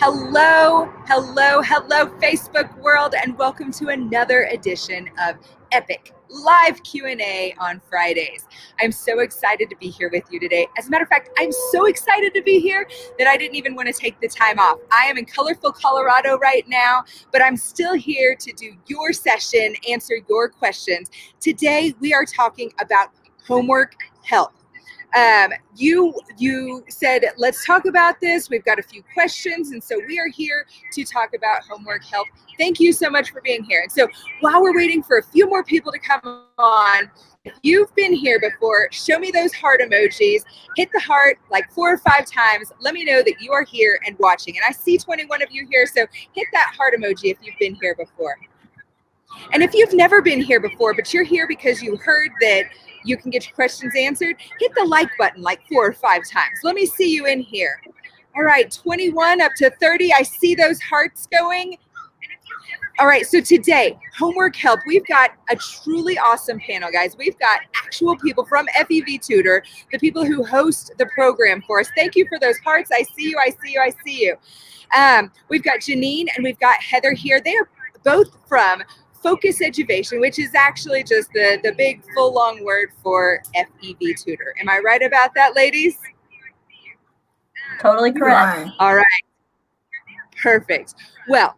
Hello, hello, hello, Facebook world, and welcome to another edition of Epic Live Q&A on Fridays. I'm so excited to be here with you today. As a matter of fact, I'm so excited to be here that I didn't even want to take the time off. I am in colorful Colorado right now, but I'm still here to do your session, answer your questions. Today, we are talking about homework help. You said, let's talk about this. We've got a few questions, and so we are here to talk about homework help. Thank you so much for being here. And so while we're waiting for a few more people to come on, if you've been here before, show me those heart emojis, hit the heart like 4 or 5 times. Let me know that you are here and watching. And I see 21 of you here, so hit that heart emoji if you've been here before. And if you've never been here before, but you're here because you heard that you can get your questions answered, hit the like button like 4 or 5 times. Let me see you in here. All right, 21 up to 30. I see those hearts going. All right, so today, homework help. We've got a truly awesome panel, guys. We've got actual people from FEV Tutor, the people who host the program for us. Thank you for those hearts. I see you, I see you, I see you. We've got Janine and we've got Heather here. They are both from Focus Education, which is actually just the big full long word for FEV Tutor. Am I right about that, ladies? Totally correct. All right. Perfect. Well,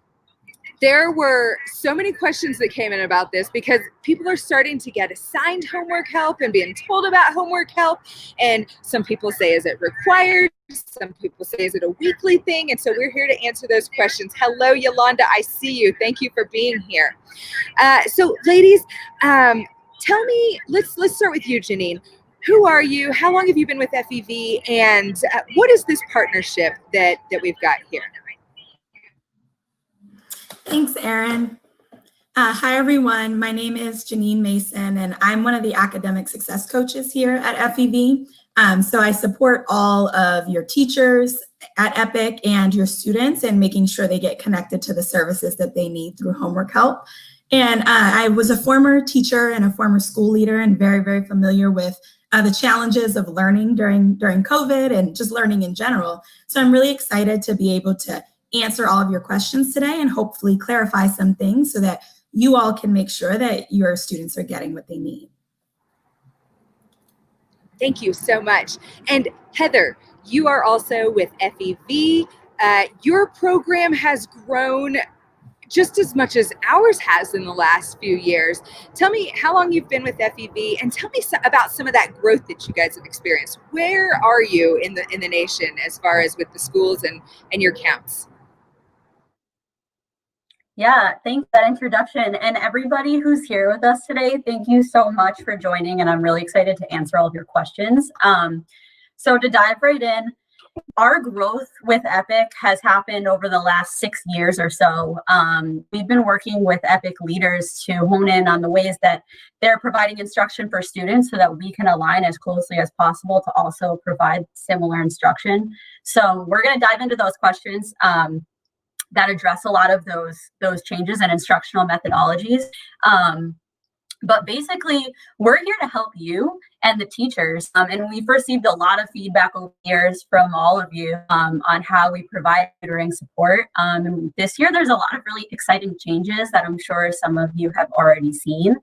there were so many questions that came in about this because people are starting to get assigned homework help and being told about homework help. And some people say, is it required? Some people say, is it a weekly thing? And so we're here to answer those questions. Hello, Yolanda, I see you. Thank you for being here. So ladies, tell me, let's start with you, Janine. Who are you? How long have you been with FEV? And what is this partnership that we've got here? Thanks, Erin. Hi, everyone. My name is Janine Mason, and I'm one of the academic success coaches here at FEV. So I support all of your teachers at EPIC and your students in making sure they get connected to the services that they need through homework help. And I was a former teacher and a former school leader and very, very familiar with the challenges of learning during COVID and just learning in general. So I'm really excited to be able to answer all of your questions today and hopefully clarify some things so that you all can make sure that your students are getting what they need. Thank you so much. And Heather, you are also with FEV. Your program has grown just as much as ours has in the last few years. Tell me how long you've been with FEV and tell me about some of that growth that you guys have experienced. Where are you in the nation as far as with the schools and your counts? Yeah, thanks for that introduction. And everybody who's here with us today, thank you so much for joining. And I'm really excited to answer all of your questions. So to dive right in, our growth with EPIC has happened over the last 6 years or so. We've been working with EPIC leaders to hone in on the ways that they're providing instruction for students so that we can align as closely as possible to also provide similar instruction. So we're going to dive into those questions that address a lot of those changes in instructional methodologies. But basically, we're here to help you and the teachers. And we've received a lot of feedback over the years from all of you on how we provide tutoring support. And this year, there's a lot of really exciting changes that I'm sure some of you have already seen.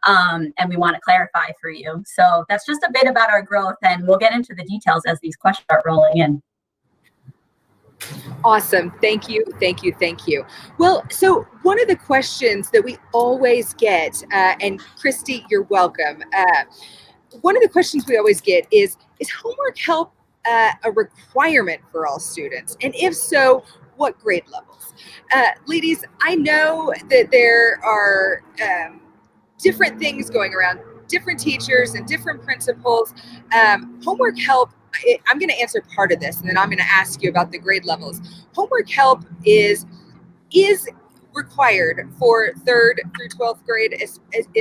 And we want to clarify for you. So that's just a bit about our growth, and we'll get into the details as these questions start rolling in. Awesome. Thank you. Thank you. Thank you. Well, so one of the questions that we always get, and Christy, you're welcome. One of the questions we always get is homework help a requirement for all students? And if so, what grade levels? Ladies, I know that there are different things going around, different teachers and different principals. Homework help, I'm going to answer part of this, and then I'm going to ask you about the grade levels. Homework help is required for 3rd through 12th grade.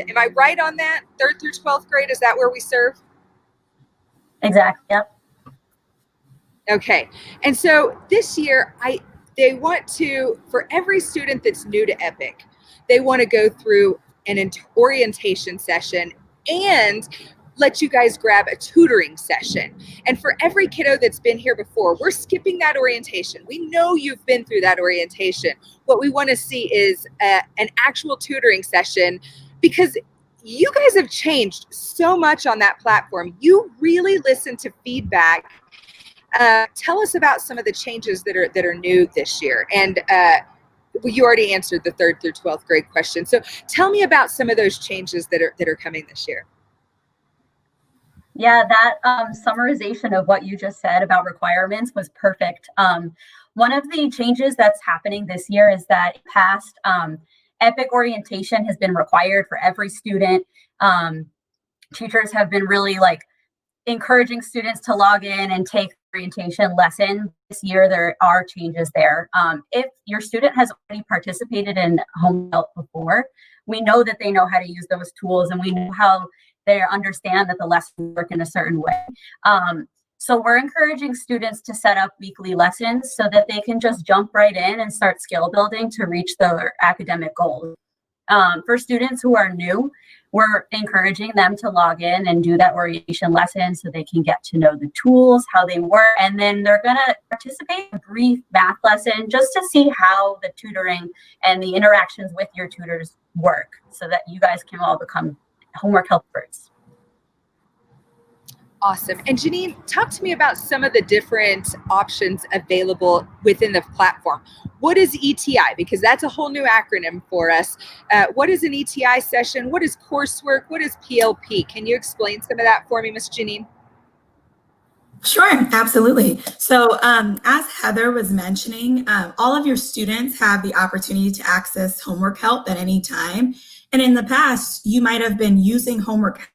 Am I right on that? 3rd through 12th grade, is that where we serve? Exactly. Yep. Okay. And so this year, they want to, for every student that's new to EPIC, they want to go through an orientation session and let you guys grab a tutoring session. And for every kiddo that's been here before, we're skipping that orientation. We know you've been through that orientation. What we want to see is an actual tutoring session, because you guys have changed so much on that platform. You really listen to feedback. Tell us about some of the changes that are new this year. And well, you already answered the 3rd through 12th grade question. So tell me about some of those changes that are coming this year. Yeah, that summarization of what you just said about requirements was perfect. One of the changes that's happening this year is that past EPIC orientation has been required for every student. Teachers have been really encouraging students to log in and take orientation lesson. This year, there are changes there. If your student has already participated in home health before, we know that they know how to use those tools, and we know how they understand that the lessons work in a certain way. So we're encouraging students to set up weekly lessons so that they can just jump right in and start skill building to reach their academic goals. For students who are new, we're encouraging them to log in and do that orientation lesson so they can get to know the tools, how they work, and then they're going to participate in a brief math lesson just to see how the tutoring and the interactions with your tutors work so that you guys can all become homework helpers. Awesome. And Janine, talk to me about some of the different options available within the platform. What is ETI? Because that's a whole new acronym for us. What is an ETI session? What is coursework? What is PLP? Can you explain some of that for me, Miss Janine? Sure, absolutely. So as Heather was mentioning, all of your students have the opportunity to access homework help at any time. And in the past, you might have been using homework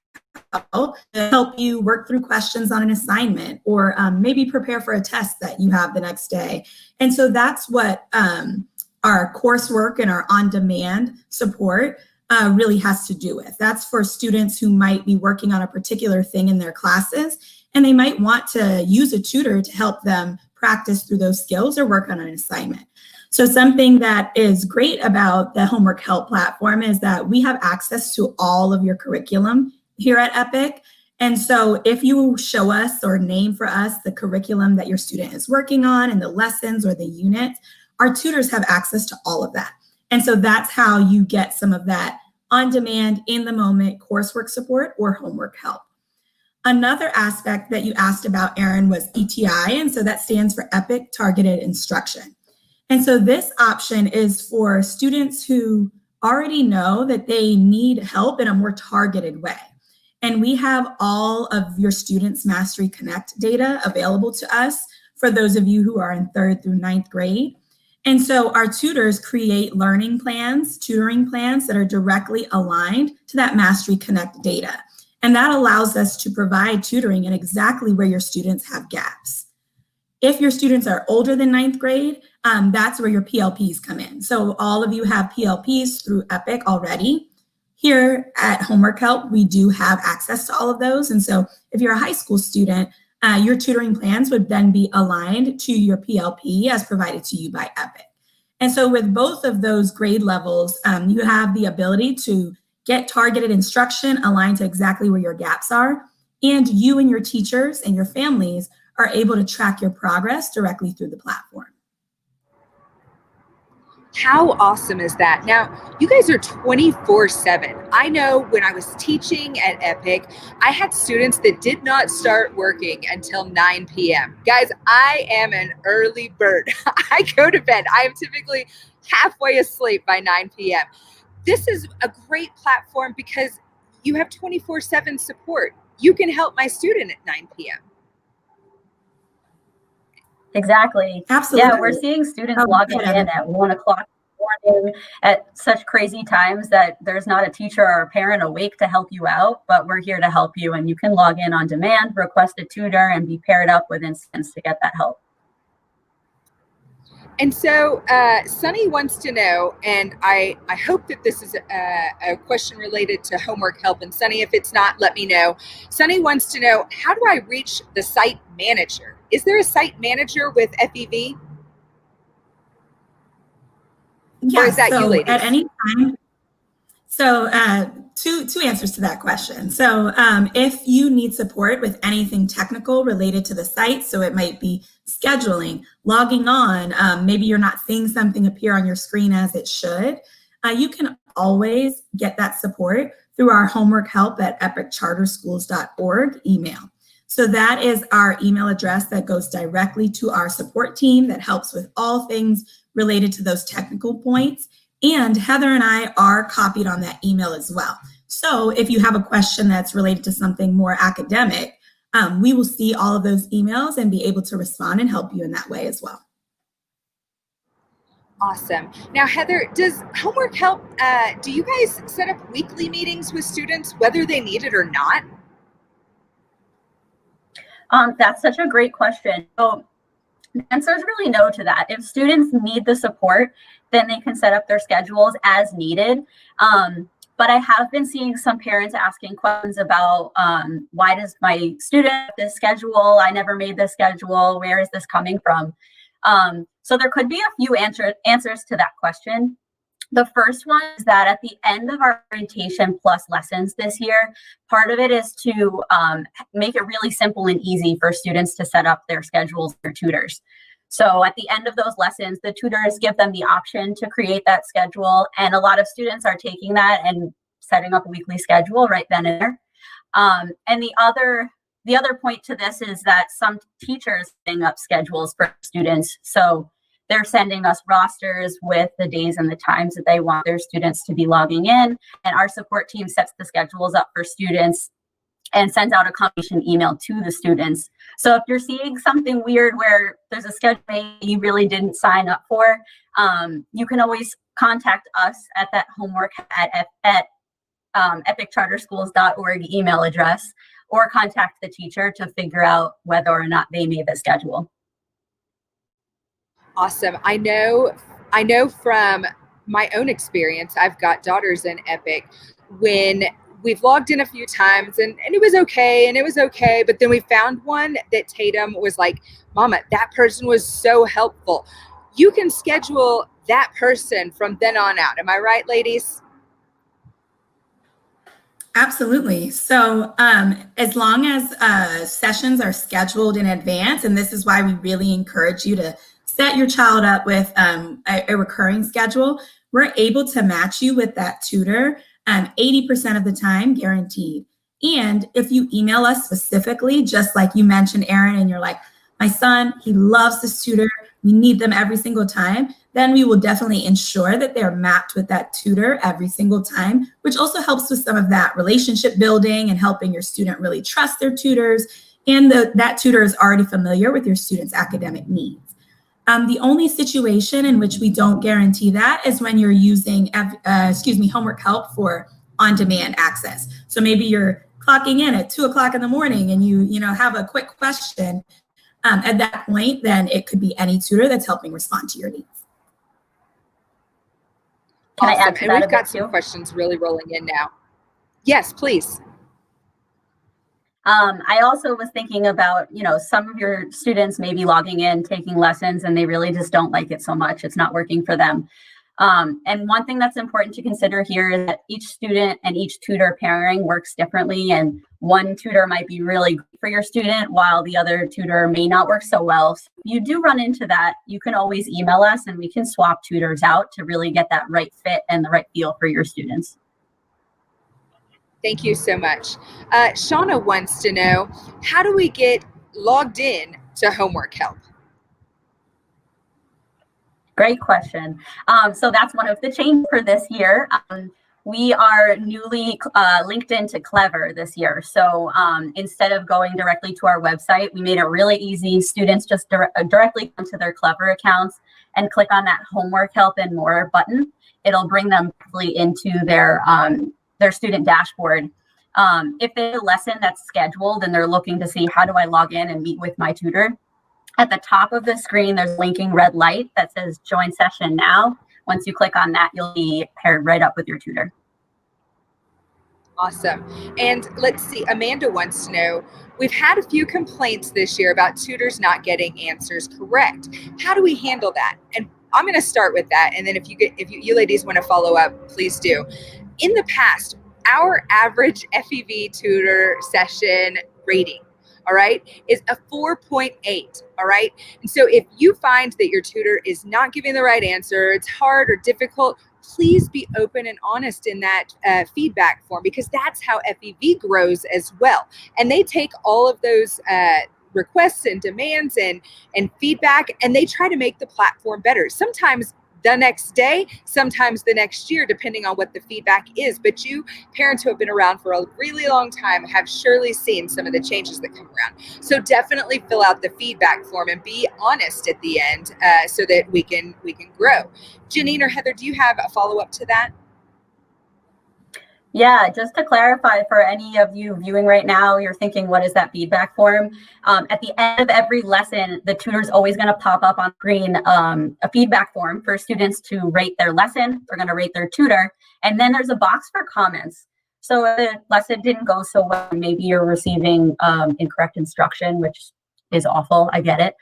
help to help you work through questions on an assignment, or maybe prepare for a test that you have the next day. And so that's what our coursework and our on-demand support really has to do with. That's for students who might be working on a particular thing in their classes, and they might want to use a tutor to help them practice through those skills or work on an assignment. So something that is great about the homework help platform is that we have access to all of your curriculum here at EPIC. And so if you show us or name for us the curriculum that your student is working on and the lessons or the units, our tutors have access to all of that. And so that's how you get some of that on-demand, in-the-moment coursework support or homework help. Another aspect that you asked about, Erin, was ETI, and so that stands for EPIC Targeted Instruction. And so this option is for students who already know that they need help in a more targeted way. And we have all of your students' Mastery Connect data available to us for those of you who are in 3rd through 9th grade. And so our tutors create learning plans, tutoring plans that are directly aligned to that Mastery Connect data. And that allows us to provide tutoring in exactly where your students have gaps. If your students are older than 9th grade, that's where your PLPs come in. So all of you have PLPs through EPIC already. Here at Homework Help, we do have access to all of those. And so if you're a high school student, your tutoring plans would then be aligned to your PLP as provided to you by EPIC. And so with both of those grade levels, you have the ability to get targeted instruction aligned to exactly where your gaps are. And you and your teachers and your families are able to track your progress directly through the platform. How awesome is that? Now, you guys are 24/7. I know when I was teaching at EPIC, I had students that did not start working until 9 p.m. Guys, I am an early bird. I go to bed. I am typically halfway asleep by 9 p.m. This is a great platform because you have 24/7 support. You can help my student at 9 p.m. Exactly. Absolutely. Yeah, we're seeing students logging in at 1 o'clock in the morning at such crazy times that there's not a teacher or a parent awake to help you out, but we're here to help you, and you can log in on demand, request a tutor, and be paired up with instance to get that help. And so Sunny wants to know, and I hope that this is a question related to homework help. And Sunny, if it's not, let me know. Sunny wants to know, how do I reach the site manager? Is there a site manager with FEV? Yeah, or is that so you ladies? at any time, So two answers to that question. So if you need support with anything technical related to the site, so it might be scheduling, logging on, maybe you're not seeing something appear on your screen as it should, you can always get that support through our homework help at epiccharterschools.org email. So that is our email address that goes directly to our support team that helps with all things related to those technical points. And Heather and I are copied on that email as well. So if you have a question that's related to something more academic, we will see all of those emails and be able to respond and help you in that way as well. Awesome. Now, Heather, does Homework Help, do you guys set up weekly meetings with students, whether they need it or not? That's such a great question. So the answer is really no to that. If students need the support, then they can set up their schedules as needed. But I have been seeing some parents asking questions about why does my student have this schedule? I never made this schedule. Where is this coming from? So there could be a few answers to that question. The first one is that at the end of our orientation plus lessons this year, part of it is to make it really simple and easy for students to set up their schedules, their tutors. So at the end of those lessons, the tutors give them the option to create that schedule. And a lot of students are taking that and setting up a weekly schedule right then and there. And the other point to this is that some teachers setting up schedules for students. So they're sending us rosters with the days and the times that they want their students to be logging in. And our support team sets the schedules up for students and sends out a confirmation email to the students. So if you're seeing something weird where there's a schedule you really didn't sign up for, you can always contact us at that homework at epiccharterschools.org email address, or contact the teacher to figure out whether or not they made the schedule. Awesome. I know from my own experience, I've got daughters in Epic, when we've logged in a few times and it was okay, but then we found one that Tatum was like, Mama, that person was so helpful. You can schedule that person from then on out. Am I right, ladies? Absolutely. So as long as sessions are scheduled in advance, and this is why we really encourage you to set your child up with a recurring schedule, we're able to match you with that tutor 80% of the time, guaranteed. And if you email us specifically, just like you mentioned, Erin, and you're like, my son, he loves this tutor, we need them every single time, then we will definitely ensure that they're mapped with that tutor every single time, which also helps with some of that relationship building and helping your student really trust their tutors. And that tutor is already familiar with your student's academic needs. The only situation in which we don't guarantee that is when you're using, homework help for on-demand access. So maybe you're clocking in at 2 o'clock in the morning and you have a quick question. At that point, then it could be any tutor that's helping respond to your needs. Can Awesome. I add to and that we've a got bit some too? questions really rolling in now. Yes, please. I also was thinking about, some of your students may be logging in, taking lessons, and they really just don't like it so much. It's not working for them. And one thing that's important to consider here is that each student and each tutor pairing works differently. And one tutor might be really good for your student while the other tutor may not work so well. So if you do run into that, you can always email us and we can swap tutors out to really get that right fit and the right feel for your students. Thank you so much. Shauna wants to know, how do we get logged in to Homework Help? Great question. So that's one of the changes for this year. We are newly linked into Clever this year. So instead of going directly to our website, we made it really easy. Students just directly come to their Clever accounts and click on that Homework Help and More button. It'll bring them directly into their student dashboard. If they have a lesson that's scheduled and they're looking to see how do I log in and meet with my tutor, at the top of the screen, there's a blinking red light that says join session now. Once you click on that, you'll be paired right up with your tutor. Awesome. And let's see, Amanda wants to know, we've had a few complaints this year about tutors not getting answers correct. How do we handle that? And I'm going to start with that. And then if you ladies want to follow up, please do. in the past, our average FEV tutor session rating, all right, is a 4.8, all right? And so if you find that your tutor is not giving the right answer, it's hard or difficult, please be open and honest in that feedback form, because that's how FEV grows as well. And they take all of those requests and demands and feedback, and they try to make the platform better. Sometimes the next day, sometimes the next year, depending on what the feedback is. But you parents who have been around for a really long time have surely seen some of the changes that come around. So definitely fill out the feedback form and be honest at the end, so that we can grow. Janine or Heather, do you have a follow-up to that? Yeah, just to clarify for any of you viewing right now, you're thinking, what is that feedback form? At the end of every lesson, the tutor's always going to pop up on screen a feedback form for students to rate their lesson. They're going to rate their tutor. And then there's a box for comments. So if the lesson didn't go so well, maybe you're receiving incorrect instruction, which is awful. I get it.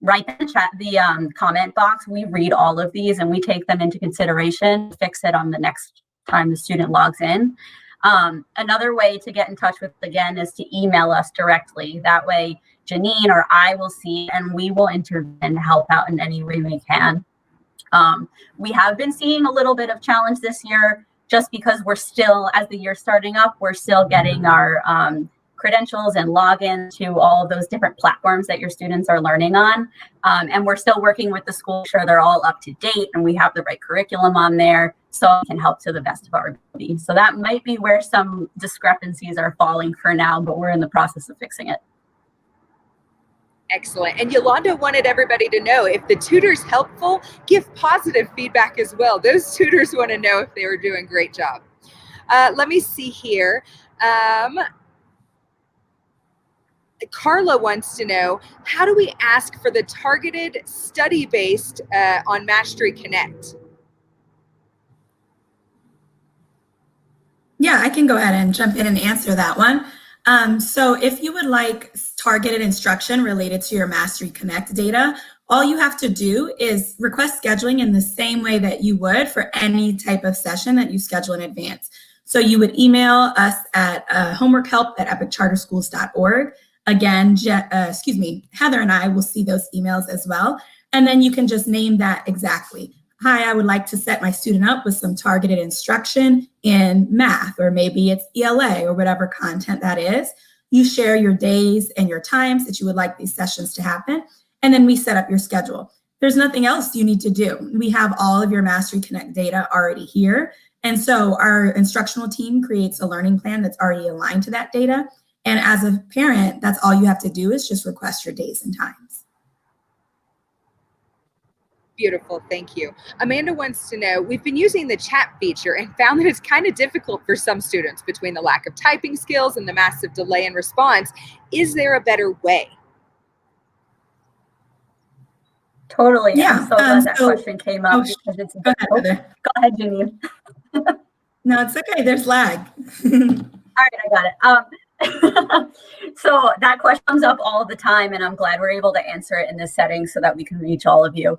Write in the comment box. We read all of these and we take them into consideration, fix it on the next time the student logs in. Another way to get in touch with, again, is to email us directly. That way Janine or I will see and we will intervene and help out in any way we can. We have been seeing a little bit of challenge this year just because we're still, as the year's starting up, we're still getting our credentials and login to all of those different platforms that your students are learning on. And we're still working with the school, sure they're all up to date and we have the right curriculum on there so we can help to the best of our ability. So that might be where some discrepancies are falling for now, but we're in the process of fixing it. Excellent. And Yolanda wanted everybody to know, if the tutor's helpful, give positive feedback as well. Those tutors want to know if they were doing a great job. Let me see here. Carla wants to know, how do we ask for the targeted study-based on Mastery Connect? Yeah, I can go ahead and jump in and answer that one. So if you would like targeted instruction related to your Mastery Connect data, all you have to do is request scheduling in the same way that you would for any type of session that you schedule in advance. So you would email us at homeworkhelp@epiccharterschools.org. Again, Heather and I will see those emails as well. And then you can just name that exactly. Hi, I would like to set my student up with some targeted instruction in math, or maybe it's ELA or whatever content that is. You share your days and your times that you would like these sessions to happen, and then we set up your schedule. There's nothing else you need to do. We have all of your Mastery Connect data already here. And so our instructional team creates a learning plan that's already aligned to that data. And as a parent, that's all you have to do is just request your days and times. Beautiful, thank you. Amanda wants to know, we've been using the chat feature and found that it's kind of difficult for some students between the lack of typing skills and the massive delay in response. Is there a better way? Totally. Yeah. I'm so glad that question came up because it's difficult. Go ahead, Janine. No, it's okay. There's lag. All right, I got it. So that question comes up all the time, and I'm glad we're able to answer it in this setting so that we can reach all of you.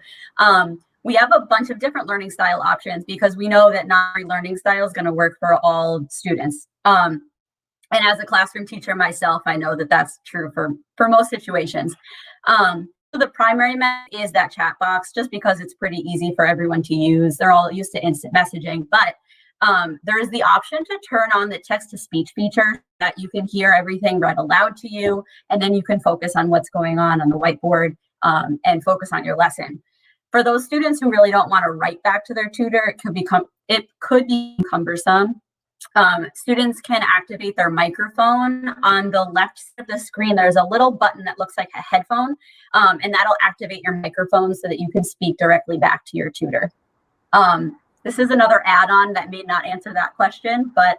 We have a bunch of different learning style options because we know that not every learning style is going to work for all students. And as a classroom teacher myself, I know that that's true for most situations. So the primary method is that chat box, just because it's pretty easy for everyone to use. They're all used to instant messaging, but there is the option to turn on the text-to-speech feature that you can hear everything read aloud to you, and then you can focus on what's going on the whiteboard and focus on your lesson. For those students who really don't want to write back to their tutor, it could be cumbersome. Students can activate their microphone. On the left side of the screen, there's a little button that looks like a headphone, and that'll activate your microphone so that you can speak directly back to your tutor. This is another add-on that may not answer that question, but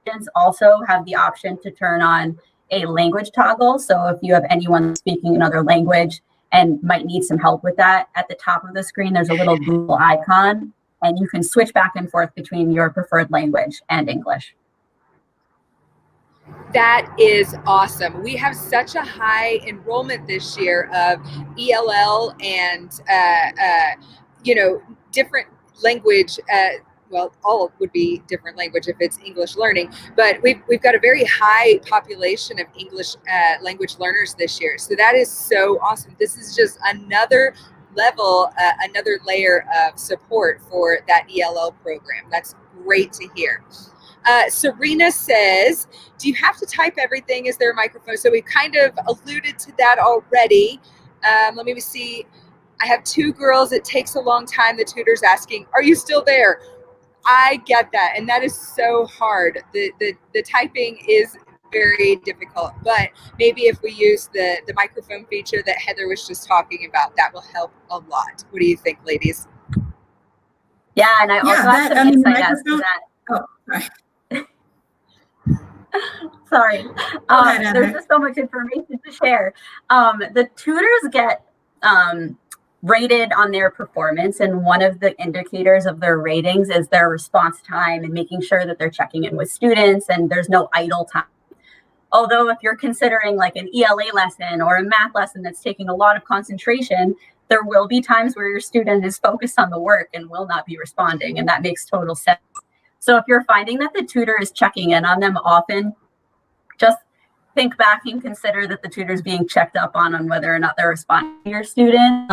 students also have the option to turn on a language toggle. So if you have anyone speaking another language and might need some help with that, at the top of the screen, there's a little Google icon, and you can switch back and forth between your preferred language and English. That is awesome. We have such a high enrollment this year of ELL and, different language well, all would be different language if it's English learning, but we've got a very high population of English language learners this year. So that is so awesome. This is just another level, another layer of support for that ELL program. That's great to hear. Serena says, do you have to type everything? Is there a microphone? So we've kind of alluded to that already. Let me see. I have 2 girls. It takes a long time. The tutor's asking, are you still there? I get that. And that is so hard. The typing is very difficult, but maybe if we use the microphone feature that Heather was just talking about, that will help a lot. What do you think, ladies? Yeah, and I also have some insight as to that. Oh, sorry. Sorry. There's just so much information to share. The tutors get rated on their performance, and one of the indicators of their ratings is their response time and making sure that they're checking in with students and there's no idle time. Although if you're considering like an ELA lesson or a math lesson that's taking a lot of concentration, there will be times where your student is focused on the work and will not be responding, and that makes total sense. So if you're finding that the tutor is checking in on them often, just think back and consider that the tutor is being checked up on whether or not they're responding to your student.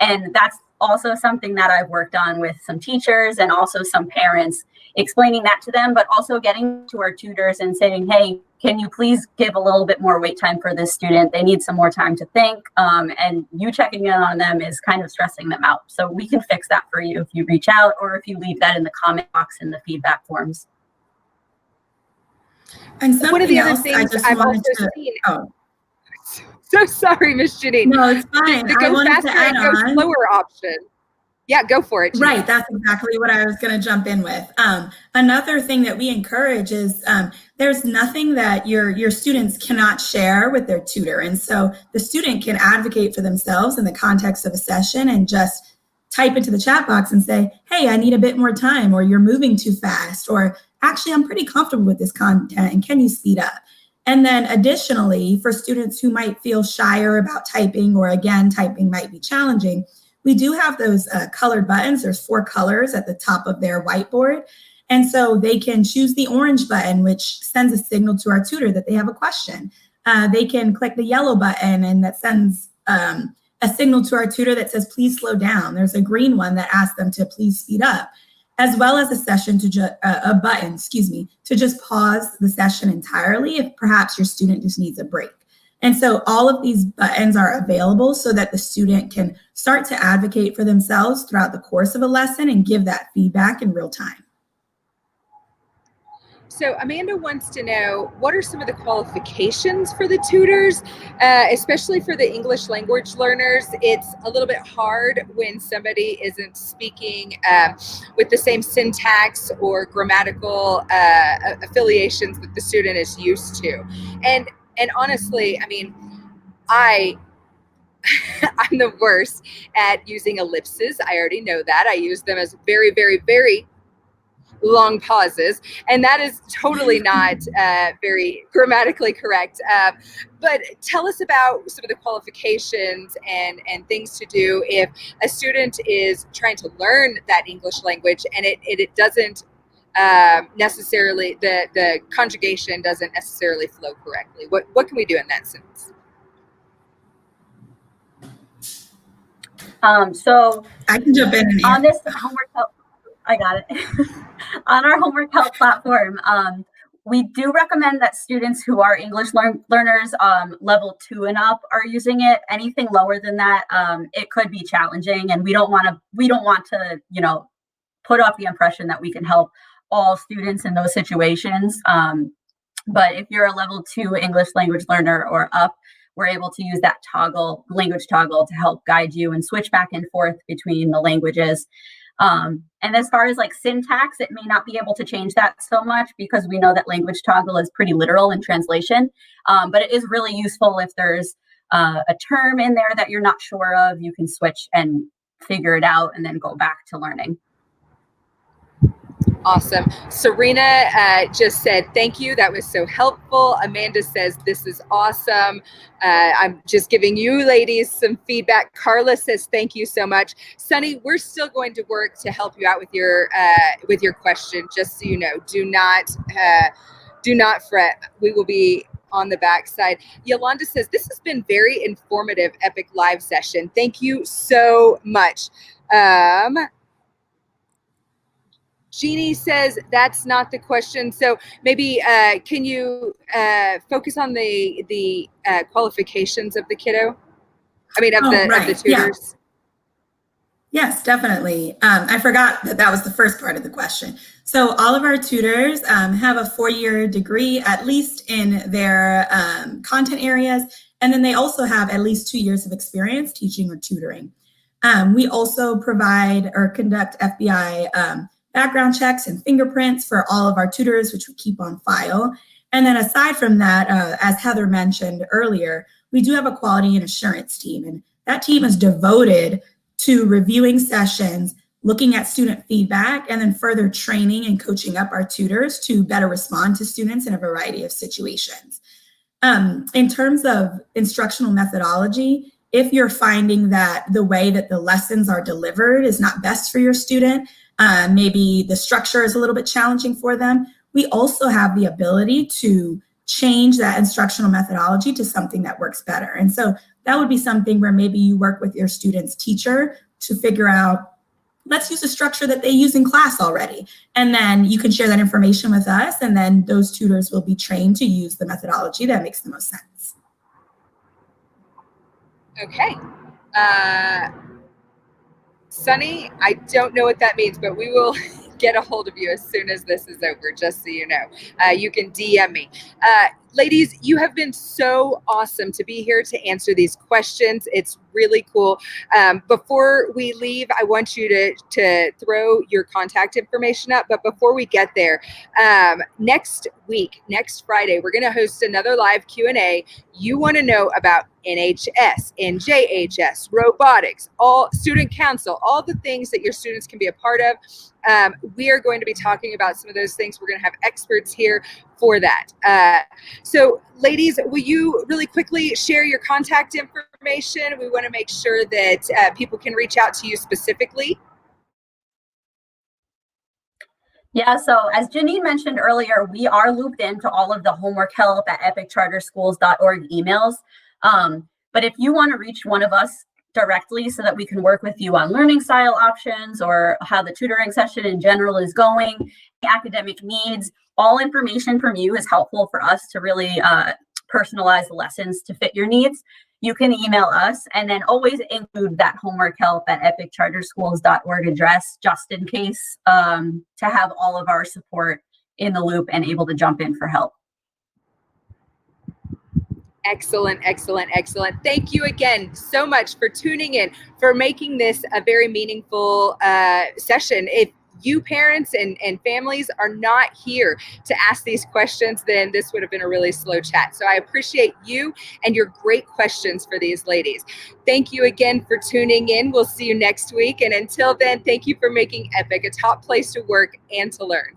And that's also something that I've worked on with some teachers and also some parents, explaining that to them, but also getting to our tutors and saying, hey, can you please give a little bit more wait time for this student? They need some more time to think. And you checking in on them is kind of stressing them out. So we can fix that for you if you reach out or if you leave that in the comment box in the feedback forms. And one of the other things I've also seen. Oh. So sorry, Miss Janine. No, it's fine. The go faster and go slower option. Yeah, go for it. Janine. Right, that's exactly what I was going to jump in with. Another thing that we encourage is there's nothing that your students cannot share with their tutor. And so the student can advocate for themselves in the context of a session and just type into the chat box and say, hey, I need a bit more time, or you're moving too fast, or actually, I'm pretty comfortable with this content, and can you speed up? And then additionally, for students who might feel shyer about typing, or again, typing might be challenging, we do have those colored buttons. There's 4 colors at the top of their whiteboard. And so they can choose the orange button, which sends a signal to our tutor that they have a question. They can click the yellow button, and that sends a signal to our tutor that says, please slow down. There's a green one that asks them to please speed up, as well as a button to just pause the session entirely if perhaps your student just needs a break. And so all of these buttons are available so that the student can start to advocate for themselves throughout the course of a lesson and give that feedback in real time. So Amanda wants to know, what are some of the qualifications for the tutors, especially for the English language learners? It's a little bit hard when somebody isn't speaking with the same syntax or grammatical affiliations that the student is used to. And honestly, I mean, I'm the worst at using ellipses. I already know that. I use them as very, very, very long pauses, and that is totally not very grammatically correct. But tell us about some of the qualifications and things to do if a student is trying to learn that English language and it doesn't necessarily, the conjugation doesn't necessarily flow correctly. What can we do in that sense? So I can jump in and on this homework help, I got it. On our homework help platform, we do recommend that students who are English learners level 2 and up are using it. Anything lower than that, it could be challenging, and we don't want to, put off the impression that we can help all students in those situations. But if you're a level 2 English language learner or up, we're able to use that language toggle to help guide you and switch back and forth between the languages. And as far as like syntax, it may not be able to change that so much because we know that language toggle is pretty literal in translation. But it is really useful if there's a term in there that you're not sure of, you can switch and figure it out and then go back to learning. Awesome. Serena just said, thank you. That was so helpful. Amanda says, this is awesome. I'm just giving you ladies some feedback. Carla says, thank you so much. Sunny, we're still going to work to help you out with your question. Just so you know, do not fret. We will be on the backside. Yolanda says, this has been very informative, epic live session. Thank you so much. Jeannie says that's not the question. So maybe can you focus on the qualifications of the kiddo? I mean, of the tutors. Yeah. Yes, definitely. I forgot that was the first part of the question. So all of our tutors have a 4-year degree, at least in their content areas. And then they also have at least 2 years of experience teaching or tutoring. We also provide or conduct FBI background checks and fingerprints for all of our tutors, which we keep on file. And then aside from that, as Heather mentioned earlier, we do have a quality and assurance team. And that team is devoted to reviewing sessions, looking at student feedback, and then further training and coaching up our tutors to better respond to students in a variety of situations. In terms of instructional methodology, if you're finding that the way that the lessons are delivered is not best for your student, maybe the structure is a little bit challenging for them, we also have the ability to change that instructional methodology to something that works better. And so that would be something where maybe you work with your student's teacher to figure out, let's use a structure that they use in class already. And then you can share that information with us, and then those tutors will be trained to use the methodology that makes the most sense. Okay. Sunny, I don't know what that means, but we will get a hold of you as soon as this is over, just so you know. You can DM me. Ladies, you have been so awesome to be here to answer these questions. It's really cool. Before we leave, I want you to throw your contact information up. But before we get there, next week, next Friday, we're going to host another live Q&A. You want to know about NHS, NJHS, robotics, all student council, all the things that your students can be a part of. We are going to be talking about some of those things. We're going to have experts here for that. So ladies, will you really quickly share your contact information? We want to make sure that people can reach out to you specifically. Yeah, so as Janine mentioned earlier, we are looped into all of the homework help at epiccharterschools.org emails. But if you want to reach one of us directly so that we can work with you on learning style options or how the tutoring session in general is going, academic needs, all information from you is helpful for us to really personalize the lessons to fit your needs. You can email us and then always include that homework help at epiccharterschools.org address, just in case, to have all of our support in the loop and able to jump in for help. Excellent, excellent, excellent. Thank you again so much for tuning in, for making this a very meaningful session. If you parents and families are not here to ask these questions, then this would have been a really slow chat. So I appreciate you and your great questions for these ladies. Thank you again for tuning in. We'll see you next week. And until then, thank you for making EPIC a top place to work and to learn.